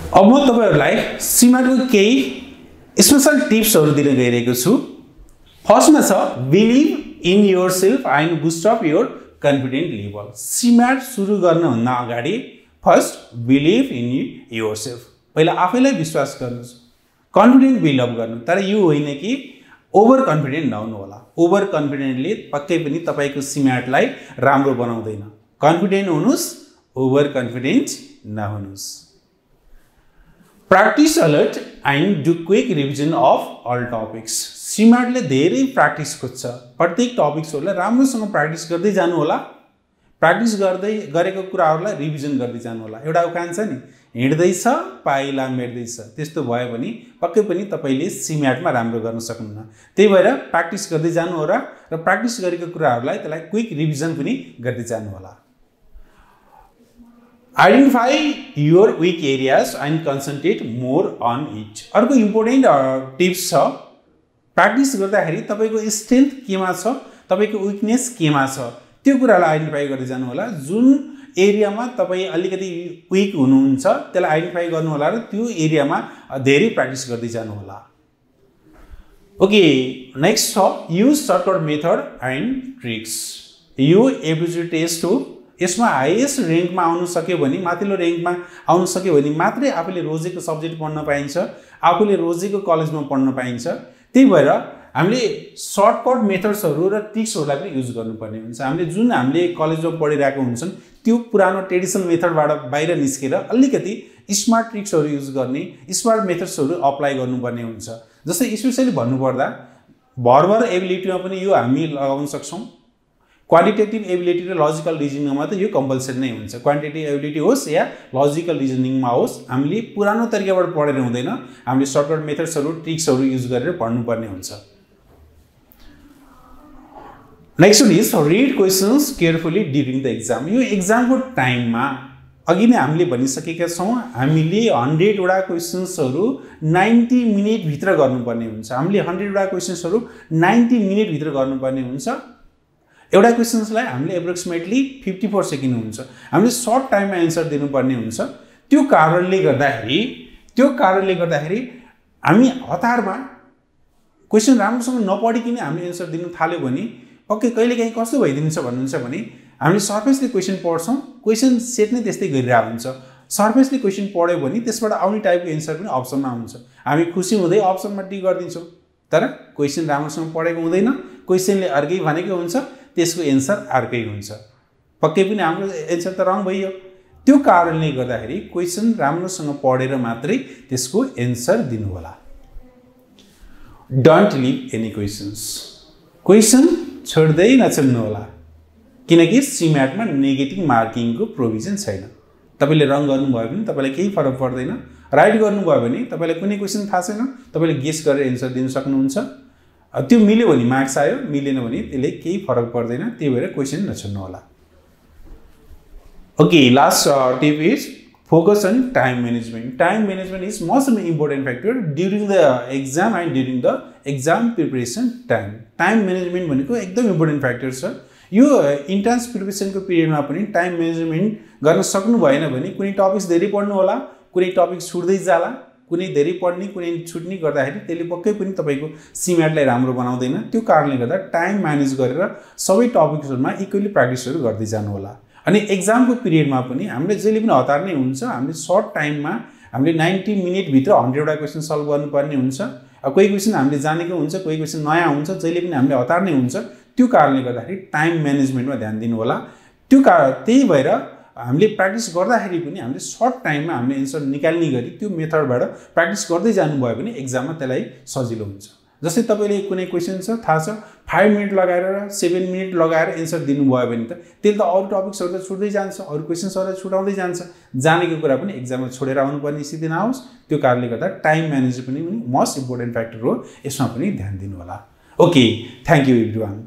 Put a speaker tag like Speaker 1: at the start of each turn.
Speaker 1: अब म तपाईहरुलाई CMAT को केही स्पेशल टिप्सहरु दिन गइरहेको छु। फर्स्टमा छ believe in yourself and boost up your confident level. CMAT सुरु गर्न भन्दा अगाडि फर्स्ट बिलिभ इन योरसेल्फ, पहिला आफैलाई विश्वास गर्नुस्, कन्फिडेन्ट बिल्ड अप गर्नु। तर यो होइन कि ओभर कन्फिडेन्ट नहुनु होला। ओभर कन्फिडेन्टले पक्कै पनि तपाईको CMAT लाई राम्रो बनाउँदैन। कन्फिडेन्ट हुनुस्, ओभर कन्फिडेन्ट नहुनुस्। Practice alert and do quick revision of all topics. CMAT ले धेरै प्र्याक्टिस खोज्छ। प्रत्येक टपिक्सहरुलाई राम्रोसँग प्र्याक्टिस गर्दै जानु होला। प्र्याक्टिस गर्दै गरेको कुराहरुलाई रिभिजन गर्दै जानु होला। एउटा उखान छ नि, हिँड्दै छ पाइला मेट्दै छ। त्यस्तो भयो भने पक्कै पनि तपाईले CMAT मा राम्रो गर्न सक्नुहुन्न। त्यही भएर प्र्याक्टिस गर्दै जानु होला र प्र्याक्टिस गरेको कुराहरुलाई त्यसलाई क्विक रिभिजन पनि गर्दै जानु होला। Identify your weak areas and concentrate more on it. अर्को इम्पोर्टेन्ट टिप्स छ, प्र्याक्टिस गर्दाखेरि तपाईको स्ट्रेंथ केमा छ, तपाईको वीकनेस केमा छ, त्यो कुरालाई आइडेन्टिफाई गर्दै जानु होला। जुन एरियामा तपाई अलिकति वीक हुनुहुन्छ त्यसलाई आइडेन्टिफाई गर्नु होला र त्यो एरियामा धेरै प्र्याक्टिस गर्दै जानु होला। ओके, नेक्स्ट छ use shortcut method and tricks. यो एबिलिटी टेस्ट हो। यसमा हाईएस्ट र्याङ्कमा आउन सक्यो भने, माथिल्लो र्याङ्कमा आउन सक्यो भने मात्रै आफूले रोजेको सब्जेक्ट पढ्न पाइन्छ, आफूले रोजेको कलेजमा पढ्न पाइन्छ। त्यही भएर हामीले सर्टकट मेथड्सहरु र ट्रिक्सहरुलाई पनि युज गर्नुपर्ने हुन्छ। हामीले कलेजमा पढिरहेको हुन्छन् त्यो पुरानो ट्रेडिसनल मेथडबाट बाहिर निस्केर अलिकति स्मार्ट ट्रिक्सहरु युज गर्ने, स्मार्ट मेथड्सहरु अप्लाई गर्नुपर्ने हुन्छ। जस्तै स्पेशली भन्नुपर्दा भर्बल एबिलिटीमा पनि यो हामी लगाउन सक्छौं। क्वान्टिटेटिभ एबिलिटी र लजिकल रिजनिङमा त यो कम्पलसरी नै हुन्छ। क्वान्टिटेटिभ एबिलिटी होस् या लजिकल रिजनिङमा होस्, हामीले पुरानो तरिकाबाट पढेर हुँदैन, हामीले सर्टकट मेथड्सहरु ट्रिक्सहरु युज गरेर पढ्नुपर्ने हुन्छ। Next one is read questions carefully during the exam. यो एक्जामको टाइममा अघि नै हामीले भनिसकेका छौं, हामीले 100 वटा क्वेशन्सहरु 90 मिनेट भित्र गर्नुपर्ने हुन्छ। हामीले 100 वटा क्वेशन्सहरु 90 मिनेट भित्र गर्नुपर्ने हुन्छ। एउटा क्वेशन्सलाई हामीले एप्रोक्सिमेटली 54 सेकेन्ड हुन्छ। हामीले सर्ट टाइममा एन्सर दिनुपर्ने हुन्छ। त्यो कारणले गर्दाखेरि हामी हतारमा क्वेशन राम्रोसँग नपढिकिन हामीले एन्सर दिन थाल्यो भने पक्कै कहिलेकाहीँ कस्तो भइदिन्छ भन्नुहुन्छ भने हामीले सरफेसली क्वेशन पढ्छौं, क्वेशन सेट नै त्यस्तै गरिरहेको हुन्छ। सरफेसली क्वेशन पढ्यो भने त्यसबाट आउने टाइपको एन्सर पनि अप्सनमा आउँछ। हामी खुसी हुँदै अप्सनमा टिक गर्दिन्छौं, तर क्वेशन राम्रोसँग पढेको हुँदैन, क्वेशनले अर्कै भनेको हुन्छ, त्यसको एन्सर अर्कै हुन्छ। पक्कै पनि हाम्रो एन्सर त रङ भइयो। त्यो कारणले गर्दाखेरि क्वेशन राम्रोसँग पढेर मात्रै त्यसको एन्सर दिनु होला। Don't leave any questions. Question छोड्दै नछोड्नु होला, किनकि CMAT मा नेगेटिभ मार्किङको प्रोभिजन छैन। तपाईले रङ गर्नुभयो भने तपाईलाई केही फरक पर्दैन, राइट गर्नुभयो भने तपाईलाई कुनै क्वेशन थाहा छैन, तपाईले गेस गरेर एन्सर दिन सक्नुहुन्छ। त्यो मिल्यो भने मार्क्स आयो, मिलेन भने त्यसले केही फरक पर्दैन। त्यही भएर क्वेशन नछोड्नु होला। Okay, last tip is focus on time management. Time management is most important factor during the exam and during the exam preparation time. Time management भनेको एकदम इम्पोर्टेन्ट फ्याक्टर छ। यो इन्ट्रान्स प्रिपरेसनको पिरियडमा पनि टाइम म्यानेजमेन्ट गर्न सक्नु भएन भने कुनै टपिक्स धेरै पढ्नु होला, कुनै टपिक छुट्दै जाला, कुनै धेरै पढ्ने कुनै छुट्ने गर्दाखेरि त्यसले पक्कै पनि तपाईको CMAT लाई राम्रो बनाउँदैन। त्यो कारणले गर्दा टाइम म्यानेज गरेर सबै टपिक्सहरुमा इक्वली प्र्याक्टिसहरु गर्दै जानु होला। अनि एक्जामको पिरियडमा पनि हामीले जहिले पनि हतार नै हुन्छ। हामीले सर्ट टाइममा हामीले 90 मिनेट भित्र 100 वटा क्वेशन सल्भ गर्नुपर्ने हुन्छ। कोही क्वेशन हामीले जानेको हुन्छ, कोही क्वेशन नयाँ हुन्छ, जहिले पनि हामीले हतार नै हुन्छ। त्यो कारणले गर्दाखेरि टाइम म्यानेजमेन्टमा ध्यान दिनु होला। त्यही भएर हामीले प्र्याक्टिस गर्दाखेरि पनि हामीले सर्ट टाइममा हामीले एन्सर निकाल्ने गरी त्यो मेथडबाट प्र्याक्टिस गर्दै जानुभयो भने एक्जाममा त्यसलाई सजिलो हुन्छ। जस्तै तपाईले कुनै क्वेशन छ थाहा छ, 5 मिनेट लगाएर 7 मिनेट लगाएर एन्सर दिनुभयो भने त त्यसले त अरु टपिक्सहरु त छुट्दै जान्छ, अरु क्वेशन्सहरु छुटाउँदै जान्छ। जानेको कुरा पनि एक्जाममा छोडेर आउनुपर्ने स्थिति नआओस्। त्यो कारणले गर्दा टाइम म्यानेजमेन्ट पनि मोस्ट इम्पोर्टेन्ट फ्याक्टर हो, यसमा पनि ध्यान दिनु होला। Okay, thank you everyone.